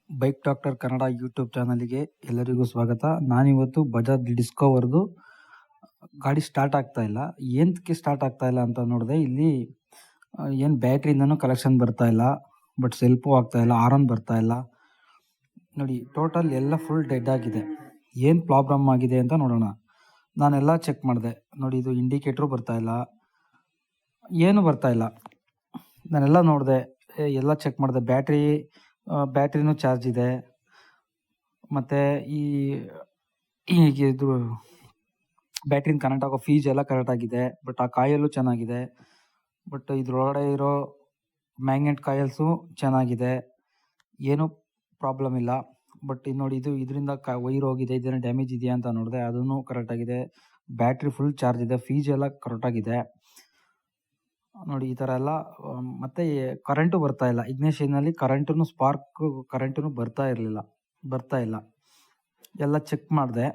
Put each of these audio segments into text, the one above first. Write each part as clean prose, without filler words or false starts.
Bike doctor Kannada YouTube ಚಾನಲ್ಗೆ ಎಲ್ಲರಿಗೂ ಸ್ವಾಗತ. ನಾನಿವತ್ತು ಬಜಾಜ್ ಡಿಸ್ಕವರ್ದು ಗಾಡಿ ಸ್ಟಾರ್ಟ್ ಆಗ್ತಾ ಇಲ್ಲ. ಏನಕ್ಕೆ ಸ್ಟಾರ್ಟ್ ಆಗ್ತಾ ಇಲ್ಲ ಅಂತ ನೋಡಿದೆ. ಇಲ್ಲಿ ಏನು ಬ್ಯಾಟ್ರಿಯಿಂದನೂ ಕಲೆಕ್ಷನ್ ಬರ್ತಾ ಇಲ್ಲ, ಬಟ್ ಸೆಲ್ಫು ಆಗ್ತಾ ಇಲ್ಲ, ಆರನ್ ಬರ್ತಾ ಇಲ್ಲ. ನೋಡಿ, ಟೋಟಲ್ ಎಲ್ಲ ಫುಲ್ ಡೆಡ್ ಆಗಿದೆ. ಏನು ಪ್ರಾಬ್ಲಮ್ ಆಗಿದೆ ಅಂತ ನೋಡೋಣ. ನಾನೆಲ್ಲ ಚೆಕ್ ಮಾಡಿದೆ. ನೋಡಿ, ಇದು ಇಂಡಿಕೇಟ್ರು ಬರ್ತಾ ಇಲ್ಲ, ಏನು ಬರ್ತಾ ಇಲ್ಲ. ನಾನೆಲ್ಲ ನೋಡಿದೆ, ಎಲ್ಲ ಚೆಕ್ ಮಾಡಿದೆ. ಬ್ಯಾಟ್ರಿನೂ ಚಾರ್ಜ್ ಇದೆ, ಮತ್ತು ಇದು ಬ್ಯಾಟ್ರಿನ ಕನೆಕ್ಟ್ ಆಗೋ ಫೀಸ್ ಎಲ್ಲ ಕರೆಕ್ಟಾಗಿದೆ. ಬಟ್ ಆ ಕಾಯಲ್ಲೂ ಚೆನ್ನಾಗಿದೆ, ಬಟ್ ಇದ್ರೊಳಗಡೆ ಇರೋ ಮ್ಯಾಗ್ನೆಟ್ ಕಾಯಲ್ಸು ಚೆನ್ನಾಗಿದೆ, ಏನೂ ಪ್ರಾಬ್ಲಮ್ ಇಲ್ಲ. ಬಟ್ ಇದು ನೋಡಿ, ಇದರಿಂದ ವೈರ್ ಹೋಗಿದೆ, ಇದನ್ನು ಡ್ಯಾಮೇಜ್ ಇದೆಯಾ ಅಂತ ನೋಡಿದೆ, ಅದೂ ಕರೆಕ್ಟಾಗಿದೆ. ಬ್ಯಾಟ್ರಿ ಫುಲ್ ಚಾರ್ಜ್ ಇದೆ, ಫೀಸ್ ಎಲ್ಲ ಕರೆಕ್ಟಾಗಿದೆ. ನೋಡಿ, ಈ ಥರ ಎಲ್ಲ. ಮತ್ತು ಕರೆಂಟು ಬರ್ತಾ ಇಲ್ಲ. ಇಗ್ನಿಷನಲ್ಲಿ ಸ್ಪಾರ್ಕ್ ಕರೆಂಟೂ ಬರ್ತಾ ಇಲ್ಲ. ಎಲ್ಲ ಚೆಕ್ ಮಾಡಿದೆ.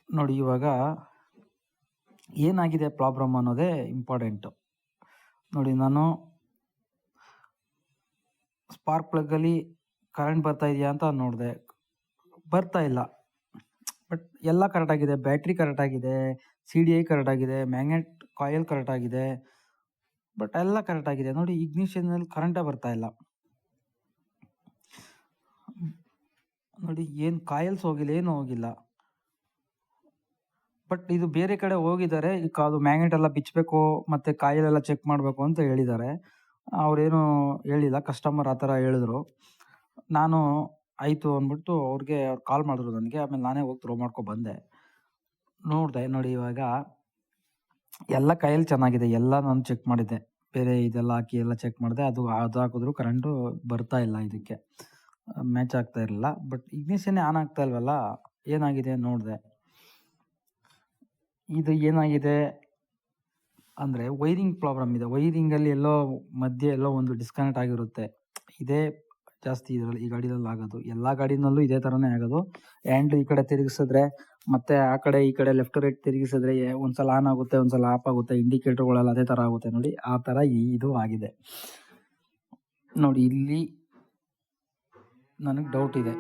ನೋಡಿ, ಇವಾಗ ಏನಾಗಿದೆ ಪ್ರಾಬ್ಲಮ್ ಅನ್ನೋದೇ ಇಂಪಾರ್ಟೆಂಟು. ನೋಡಿ, ನಾನು ಸ್ಪಾರ್ಕ್ ಪ್ಲಗ್ಗಲ್ಲಿ ಕರೆಂಟ್ ಬರ್ತಾ ಇದೆಯಾ ಅಂತ ನೋಡಿದೆ, ಬರ್ತಾ ಇಲ್ಲ. ಬಟ್ ಎಲ್ಲ ಕರೆಕ್ಟಾಗಿದೆ. ಬ್ಯಾಟ್ರಿ ಕರೆಕ್ಟಾಗಿದೆ, CDI ಕರೆಕ್ಟಾಗಿದೆ, ಮ್ಯಾಗ್ನೆಟ್ ಕಾಯಿಲ್ ಕರೆಕ್ಟಾಗಿದೆ, ಬಟ್ ಎಲ್ಲ ಕರೆಕ್ಟಾಗಿದೆ. ನೋಡಿ, ಇಗ್ನಿಷನಲ್ಲಿ ಕರೆಂಟೇ ಬರ್ತಾ ಇಲ್ಲ. ನೋಡಿ, ಏನು ಕಾಯಿಲ್ಸ್ ಹೋಗಿಲ್ಲ, ಏನೂ ಹೋಗಿಲ್ಲ. ಬಟ್ ಇದು ಬೇರೆ ಕಡೆ ಹೋಗಿದ್ದಾರೆ. ಅದು ಮ್ಯಾಗ್ನೆಟ್ ಎಲ್ಲ ಬಿಚ್ಚಬೇಕು ಮತ್ತು ಕಾಯಿಲೆಲ್ಲ ಚೆಕ್ ಮಾಡಬೇಕು ಅಂತ ಹೇಳಿದ್ದಾರೆ. ಅವರೇನು ಹೇಳಿಲ್ಲ, ಕಸ್ಟಮರ್ ಆ ಥರ ಹೇಳಿದ್ರು. ನಾನು ಆಯಿತು ಅಂದ್ಬಿಟ್ಟು ಅವ್ರು ಕಾಲ್ ಮಾಡಿದ್ರು ನನಗೆ. ಆಮೇಲೆ ನಾನೇ ಹೋಗಿ ಥ್ರೋ ಬಂದೆ. ನೋಡಿದೆ. ನೋಡಿ, ಇವಾಗ ಎಲ್ಲ ಕಾಯಿಲ್ ಚೆನ್ನಾಗಿದೆ, ಎಲ್ಲ ನಾನು ಚೆಕ್ ಮಾಡಿದ್ದೆ. ಬೇರೆ ಇದೆಲ್ಲ ಹಾಕಿ ಎಲ್ಲ ಚೆಕ್ ಮಾಡಿದೆ. ಅದು ಹಾಕಿದ್ರು ಕರೆಂಟು ಬರ್ತಾ ಇಲ್ಲ, ಇದಕ್ಕೆ ಮ್ಯಾಚ್ ಆಗ್ತಾ ಇರಲಿಲ್ಲ. ಬಟ್ ಇಗ್ನಿಷನ್ನೇ ಆನ್ ಆಗ್ತಾ ಇಲ್ವಲ್ಲ, ಏನಾಗಿದೆ ನೋಡಿದೆ. ಇದು ಏನಾಗಿದೆ ಅಂದರೆ ವೈರಿಂಗ್ ಪ್ರಾಬ್ಲಮ್ ಇದೆ. ವೈರಿಂಗಲ್ಲಿ ಮಧ್ಯೆ ಒಂದು ಡಿಸ್ಕನೆಕ್ಟ್ ಆಗಿರುತ್ತೆ. ಇದೇ ಜಾಸ್ತಿ ಈ ಗಾಡಿಯಲ್ಲಿ ಆಗೋದು. ಎಲ್ಲ ಗಾಡಿನಲ್ಲೂ ಇದೇ ಥರನೇ ಆಗೋದು. ಹ್ಯಾಂಡ್ ಈ ಕಡೆ ತಿರುಗಿಸಿದ್ರೆ ಮತ್ತು ಆ ಕಡೆ ಈ ಕಡೆ ಲೆಫ್ಟ್ ರೈಟ್ ತಿರುಗಿಸಿದ್ರೆ ಒಂದ್ಸಲ ಆನ್ ಆಗುತ್ತೆ, ಒಂದ್ಸಲ ಆಫ್ ಆಗುತ್ತೆ. ಇಂಡಿಕೇಟರ್ಗಳೆಲ್ಲ ಅದೇ ಥರ ಆಗುತ್ತೆ. ನೋಡಿ, ಆ ಥರ ಇದು ಆಗಿದೆ. ನೋಡಿ, ಇಲ್ಲಿ ನನಗೆ ಡೌಟ್ ಇದೆ.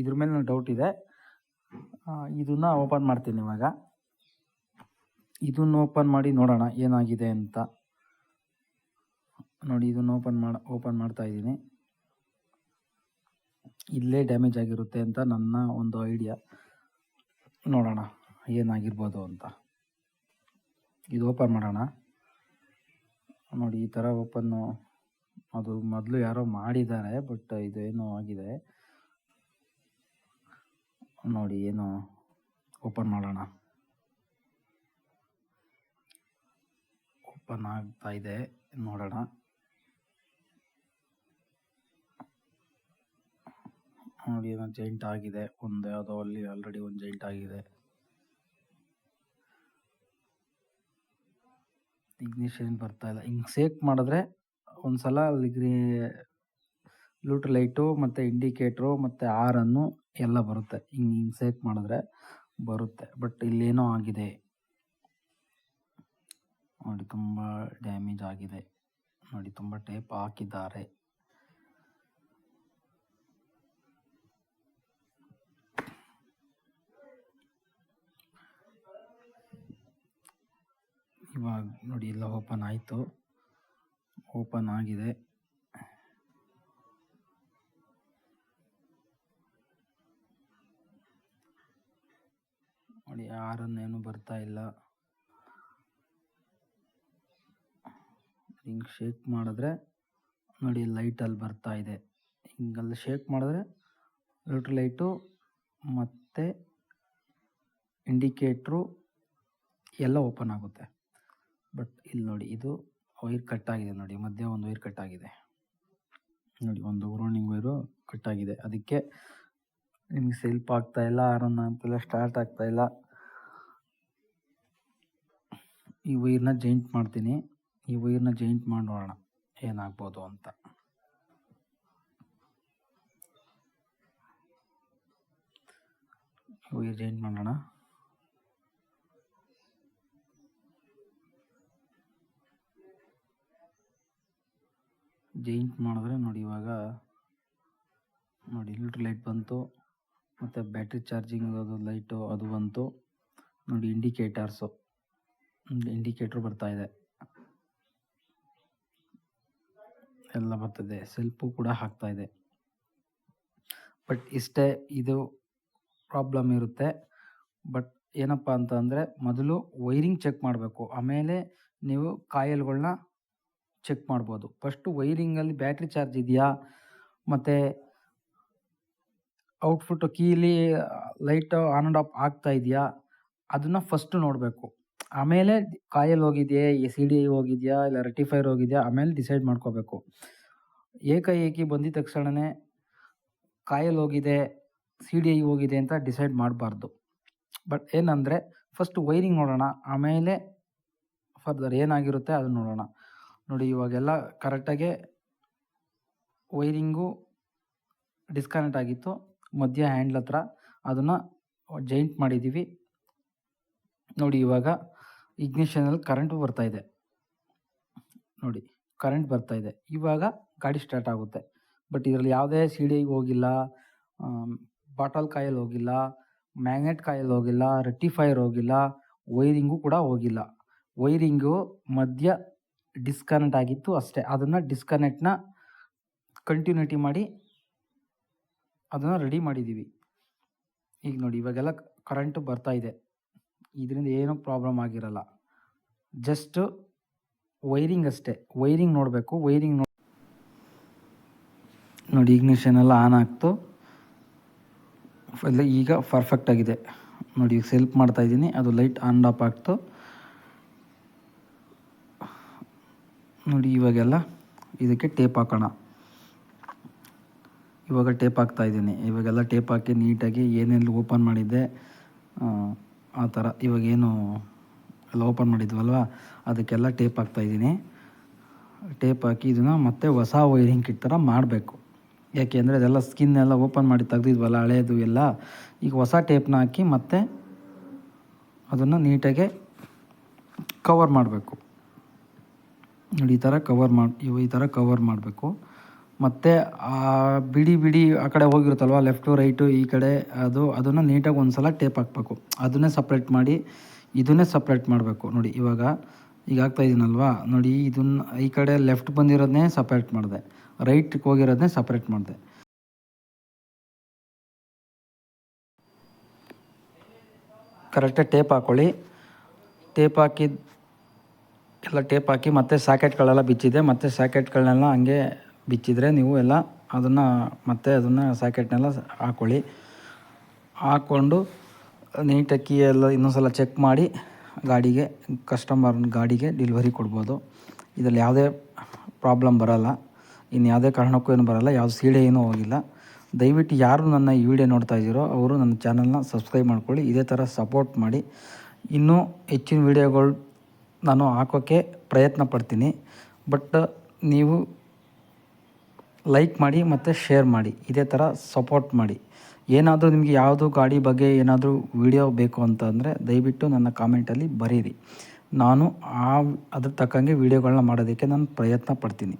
ಇದ್ರ ಮೇಲೆ ನನಗೆ ಡೌಟ್ ಇದೆ. ಇದನ್ನು ಓಪನ್ ಮಾಡ್ತೀನಿ ಇವಾಗ. ಇದನ್ನು ಓಪನ್ ಮಾಡಿ ನೋಡೋಣ ಏನಾಗಿದೆ ಅಂತ. ನೋಡಿ, ಇದನ್ನು ಓಪನ್ ಮಾಡ್ತಾ ಇದ್ದೀನಿ. ಇಲ್ಲೇ ಡ್ಯಾಮೇಜ್ ಆಗಿರುತ್ತೆ ಅಂತ ನನ್ನ ಒಂದು ಐಡಿಯಾ. ನೋಡೋಣ ಏನಾಗಿರ್ಬೋದು ಅಂತ. ಇದು ಓಪನ್ ಮಾಡೋಣ. ನೋಡಿ, ಈ ಥರ ಅದು ಮೊದಲು ಯಾರೋ ಮಾಡಿದ್ದಾರೆ, ಬಟ್ ಇದು ಏನೋ ಆಗಿದೆ. ನೋಡಿ, ಏನು ಓಪನ್ ಮಾಡೋಣ. ಓಪನ್ ಆಗ್ತಾ ಇದೆ, ನೋಡೋಣ. ನೋಡಿ, ಏನೋ ಜೈಂಟ್ ಆಗಿದೆ. ಯಾವುದೋ ಅಲ್ಲಿ ಆಲ್ರೆಡಿ ಒಂದು ಜೈಂಟ್ ಆಗಿದೆ. ಇಗ್ನಿಷನ್ ಬರ್ತಾ ಇಲ್ಲ. ಹಿಂಗೆ ಸೇಕ್ ಮಾಡಿದ್ರೆ ಒಂದ್ಸಲ ಅಲ್ಲಿ ಲೂಟ್ ಲೈಟು ಮತ್ತು ಇಂಡಿಕೇಟ್ರು ಮತ್ತು ಆರನ್ನು ಎಲ್ಲ ಬರುತ್ತೆ. ಹಿಂಗೆ ಸೇಕ್ ಮಾಡಿದ್ರೆ ಬರುತ್ತೆ. ಬಟ್ ಇಲ್ಲೇನೋ ಆಗಿದೆ. ನೋಡಿ, ತುಂಬ ಡ್ಯಾಮೇಜ್ ಆಗಿದೆ. ನೋಡಿ, ತುಂಬ ಟೇಪ್ ಹಾಕಿದ್ದಾರೆ. ಇವಾಗ ನೋಡಿ, ಎಲ್ಲ ಓಪನ್ ಆಯಿತು, ಓಪನ್ ಆಗಿದೆ. ನೋಡಿ, ಆರನ್ನೇನು ಬರ್ತಾ ಇಲ್ಲ. ಹಿಂಗೆ ಶೇಕ್ ಮಾಡಿದ್ರೆ ನೋಡಿ, ಲೈಟಲ್ಲಿ ಬರ್ತಾ ಇದೆ. ಹಿಂಗಲ್ಲಿ ಶೇಕ್ ಮಾಡಿದ್ರೆ ಲೈಟು ಮತ್ತು ಇಂಡಿಕೇಟ್ರು ಎಲ್ಲ ಓಪನ್ ಆಗುತ್ತೆ. ಬಟ್ ಇಲ್ಲಿ ನೋಡಿ, ಇದು ವೈರ್ ಕಟ್ಟಾಗಿದೆ. ನೋಡಿ, ಮಧ್ಯೆ ಒಂದು ವೈರ್ ಕಟ್ಟಾಗಿದೆ. ನೋಡಿ, ಒಂದು ರೌಂಡಿಂಗ್ ವೈರು ಕಟ್ಟಾಗಿದೆ. ಅದಕ್ಕೆ ನಿಮಗೆ ಸೆಲ್ಫ್ ಆಗ್ತಾ ಇಲ್ಲ, ಆರನ್ ಅಂತೆಲ್ಲ ಸ್ಟಾರ್ಟ್ ಆಗ್ತಾ ಇಲ್ಲ. ಈ ವೈರ್ನ ಜಾಯಿಂಟ್ ಮಾಡ್ತೀನಿ. ಈ ವೈರ್ನ ಜಾಯಿಂಟ್ ಮಾಡಿ ನೋಡೋಣ ಏನಾಗ್ಬೋದು ಅಂತ. ವೈರ್ ಜಾಯಿಂಟ್ ಮಾಡೋಣ. ಜೈಂಟ್ ಮಾಡಿದ್ರೆ ನೋಡಿ ಇವಾಗ ನೋಡಿ ಇಲ್ಟ್ರ್ ಲೈಟ್ ಬಂತು, ಮತ್ತು ಬ್ಯಾಟ್ರಿ ಚಾರ್ಜಿಂಗ್ ಅದು ಲೈಟು ಅದು ಬಂತು ನೋಡಿ. ಇಂಡಿಕೇಟ್ರು ಬರ್ತಾಯಿದೆ, ಎಲ್ಲ ಬರ್ತದೆ. ಸೆಲ್ಫು ಕೂಡ ಹಾಕ್ತಾಯಿದೆ. ಬಟ್ ಇಷ್ಟೇ ಇದು ಪ್ರಾಬ್ಲಮ್ ಇರುತ್ತೆ. ಬಟ್ ಏನಪ್ಪ ಅಂತಂದರೆ ಮೊದಲು ವೈರಿಂಗ್ ಚೆಕ್ ಮಾಡಬೇಕು, ಆಮೇಲೆ ನೀವು ಕಾಯಿಲ್ಗಳನ್ನ ಚೆಕ್ ಮಾಡ್ಬೋದು. ಫಸ್ಟು ವೈರಿಂಗಲ್ಲಿ ಬ್ಯಾಟ್ರಿ ಚಾರ್ಜ್ ಇದೆಯಾ, ಮತ್ತು ಔಟ್ಪುಟ್ಟು ಕೀಲಿ ಲೈಟ್ ಆನ್ ಆ್ಯಂಡ್ ಆಫ್ ಆಗ್ತಾ ಇದೆಯಾ ಅದನ್ನು ಫಸ್ಟು ನೋಡಬೇಕು. ಆಮೇಲೆ ಕಾಯಿಲ್ ಹೋಗಿದೆಯೇ, CDI ಹೋಗಿದೆಯಾ, ಇಲ್ಲ ರೆಕ್ಟಿಫೈರ್ ಹೋಗಿದೆಯಾ, ಆಮೇಲೆ ಡಿಸೈಡ್ ಮಾಡ್ಕೋಬೇಕು. ಏಕಾಏಕಿ ಬಂದಿದ ತಕ್ಷಣವೇ ಕಾಯಿಲ್ ಹೋಗಿದೆ, CDI ಹೋಗಿದೆ ಅಂತ ಡಿಸೈಡ್ ಮಾಡಬಾರ್ದು. ಬಟ್ ಏನಂದರೆ ಫಸ್ಟ್ ವೈರಿಂಗ್ ನೋಡೋಣ, ಆಮೇಲೆ ಫರ್ದರ್ ಏನಾಗಿರುತ್ತೆ ಅದನ್ನು ನೋಡೋಣ. ನೋಡಿ ಇವಾಗೆಲ್ಲ ಕರೆಕ್ಟಾಗೆ ವೈರಿಂಗು ಡಿಸ್ಕನೆಕ್ಟ್ ಆಗಿತ್ತು ಮಧ್ಯ ಹ್ಯಾಂಡ್ಲ್ ಹತ್ರ, ಅದನ್ನು ಜೈಂಟ್ ಮಾಡಿದ್ದೀವಿ. ನೋಡಿ ಇವಾಗ ಇಗ್ನಿಷನಲ್ಲಿ ಕರೆಂಟು ಬರ್ತಾಯಿದೆ, ನೋಡಿ ಕರೆಂಟ್ ಬರ್ತಾಯಿದೆ. ಇವಾಗ ಗಾಡಿ ಸ್ಟಾರ್ಟ್ ಆಗುತ್ತೆ. ಬಟ್ ಇದರಲ್ಲಿ ಯಾವುದೇ CDI ಹೋಗಿಲ್ಲ, ಬಾಟಲ್ ಕಾಯಿಲ್ ಹೋಗಿಲ್ಲ, ಮ್ಯಾಗ್ನೆಟ್ ಕಾಯಿಲ್ ಹೋಗಿಲ್ಲ, ರೆಕ್ಟಿಫೈರ್ ಹೋಗಿಲ್ಲ, ವೈರಿಂಗು ಕೂಡ ಹೋಗಿಲ್ಲ. ವೈರಿಂಗು ಮಧ್ಯ ಡಿಸ್ಕನೆಕ್ಟ್ ಆಗಿತ್ತು ಅಷ್ಟೇ. ಅದನ್ನು ಡಿಸ್ಕನೆಕ್ಟ್ನ ಕಂಟಿನ್ಯೂಟಿ ಮಾಡಿ ಅದನ್ನು ರೆಡಿ ಮಾಡಿದ್ದೀವಿ. ಈಗ ನೋಡಿ ಇವಾಗೆಲ್ಲ ಕರೆಂಟು ಬರ್ತಾಯಿದೆ, ಇದರಿಂದ ಏನೂ ಪ್ರಾಬ್ಲಮ್ ಆಗಿರಲ್ಲ. ಜಸ್ಟು ವೈರಿಂಗ್ ಅಷ್ಟೇ, ವೈರಿಂಗ್ ನೋಡಬೇಕು. ವೈರಿಂಗ್ ನೋಡಿ ಇಗ್ನಿಷನ್ ಎಲ್ಲ ಆನ್ ಆಗ್ತು, ಎಲ್ಲ ಈಗ ಪರ್ಫೆಕ್ಟಾಗಿದೆ. ನೋಡಿ ಈಗ ಸೆಲ್ಫ್ ಮಾಡ್ತಾಯಿದ್ದೀನಿ, ಅದು ಲೈಟ್ ಆನ್ ಆಫ್ ಆಗ್ತು. ನೋಡಿ ಇವಾಗೆಲ್ಲ ಇದಕ್ಕೆ ಟೇಪ್ ಹಾಕೋಣ. ಇವಾಗ ಟೇಪ್ ಹಾಕ್ತಾಯಿದ್ದೀನಿ. ಇವಾಗೆಲ್ಲ ಟೇಪ್ ಹಾಕಿ ನೀಟಾಗಿ ಏನೆಲ್ಲ ಓಪನ್ ಮಾಡಿದ್ದೆ ಆ ಥರ ಇವಾಗೇನು ಎಲ್ಲ ಓಪನ್ ಮಾಡಿದ್ವಲ್ವ ಅದಕ್ಕೆಲ್ಲ ಟೇಪ್ ಹಾಕ್ತಾಯಿದ್ದೀನಿ. ಟೇಪ್ ಹಾಕಿ ಇದನ್ನು ಮತ್ತೆ ಹೊಸ ವೈರಿಂಗ್ ಕಿಟ್ ಥರ ಮಾಡಬೇಕು. ಯಾಕೆ ಅಂದರೆ ಅದೆಲ್ಲ ಸ್ಕಿನ್ ಎಲ್ಲ ಓಪನ್ ಮಾಡಿ ತೆಗ್ದಿದ್ವಲ್ಲ ಹಳೇದು ಎಲ್ಲ, ಈಗ ಹೊಸ ಟೇಪ್ನ ಹಾಕಿ ಮತ್ತೆ ಅದನ್ನು ನೀಟಾಗೆ ಕವರ್ ಮಾಡಬೇಕು. ನೋಡಿ ಈ ಥರ ಕವರ್ ಮಾಡಬೇಕು. ಮತ್ತು ಆ ಬಿಡಿ ಆ ಕಡೆ ಹೋಗಿರುತ್ತಲ್ವ ಲೆಫ್ಟು ರೈಟು ಈ ಕಡೆ ಅದನ್ನು ನೀಟಾಗಿ ಒಂದು ಸಲ ಟೇಪ್ ಹಾಕಬೇಕು. ಅದನ್ನೇ ಸಪ್ರೇಟ್ ಮಾಡಿ ಇದನ್ನೇ ಸಪ್ರೇಟ್ ಮಾಡಬೇಕು. ನೋಡಿ ಈಗ ಹಾಕ್ತಾಯಿದ್ದೀನಲ್ವ, ನೋಡಿ ಇದನ್ನು ಈ ಕಡೆ ಲೆಫ್ಟ್ ಬಂದಿರೋದನ್ನೇ ಸಪ್ರೇಟ್ ಮಾಡಿದೆ, ರೈಟ್ಗೆ ಹೋಗಿರೋದನ್ನೇ ಸಪ್ರೇಟ್ ಮಾಡಿದೆ. ಕರೆಕ್ಟಾಗಿ ಟೇಪ್ ಹಾಕ್ಕೊಳ್ಳಿ. ಟೇಪ್ ಹಾಕಿ ಮತ್ತು ಸ್ಯಾಕೆಟ್ಗಳೆಲ್ಲ ಬಿಚ್ಚಿದೆ, ಮತ್ತು ಸ್ಯಾಕೆಟ್ಗಳನ್ನೆಲ್ಲ ಹಂಗೆ ಬಿಚ್ಚಿದರೆ ನೀವು ಎಲ್ಲ ಅದನ್ನು ಸ್ಯಾಕೆಟ್ನೆಲ್ಲ ಹಾಕ್ಕೊಂಡು ನೀಟಾಗಿ ಎಲ್ಲ ಇನ್ನೊಂದು ಸಲ ಚೆಕ್ ಮಾಡಿ ಗಾಡಿಗೆ ಡೆಲಿವರಿ ಕೊಡ್ಬೋದು. ಇದರಲ್ಲಿ ಯಾವುದೇ ಪ್ರಾಬ್ಲಮ್ ಬರೋಲ್ಲ, ಇನ್ನು ಯಾವುದೇ ಕಾರಣಕ್ಕೂ ಏನು ಬರೋಲ್ಲ, ಯಾವುದು CDI ಏನೂ ಹೋಗಿಲ್ಲ. ದಯವಿಟ್ಟು ಯಾರು ನನ್ನ ಈ ವಿಡಿಯೋ ನೋಡ್ತಾ ಇದ್ದೀರೋ ಅವರು ನನ್ನ ಚಾನಲ್ನ ಸಬ್ಸ್ಕ್ರೈಬ್ ಮಾಡ್ಕೊಳ್ಳಿ. ಇದೇ ಥರ ಸಪೋರ್ಟ್ ಮಾಡಿ. ಇನ್ನೂ ಹೆಚ್ಚಿನ ವಿಡಿಯೋಗಳು ನಾನು ಹಾಕೋಕ್ಕೆ ಪ್ರಯತ್ನ ಪಡ್ತೀನಿ. ಬಟ್ ನೀವು ಲೈಕ್ ಮಾಡಿ ಮತ್ತು ಶೇರ್ ಮಾಡಿ, ಇದೇ ಥರ ಸಪೋರ್ಟ್ ಮಾಡಿ. ಏನಾದರೂ ನಿಮಗೆ ಯಾವುದು ಗಾಡಿ ಬಗ್ಗೆ ಏನಾದರೂ ವಿಡಿಯೋ ಬೇಕು ಅಂತಂದರೆ ದಯವಿಟ್ಟು ನನ್ನ ಕಾಮೆಂಟಲ್ಲಿ ಬರೀರಿ. ನಾನು ಅದ್ರ ತಕ್ಕಂಗೆ ವಿಡಿಯೋಗಳನ್ನ ಮಾಡೋದಕ್ಕೆ ನಾನು ಪ್ರಯತ್ನ ಪಡ್ತೀನಿ.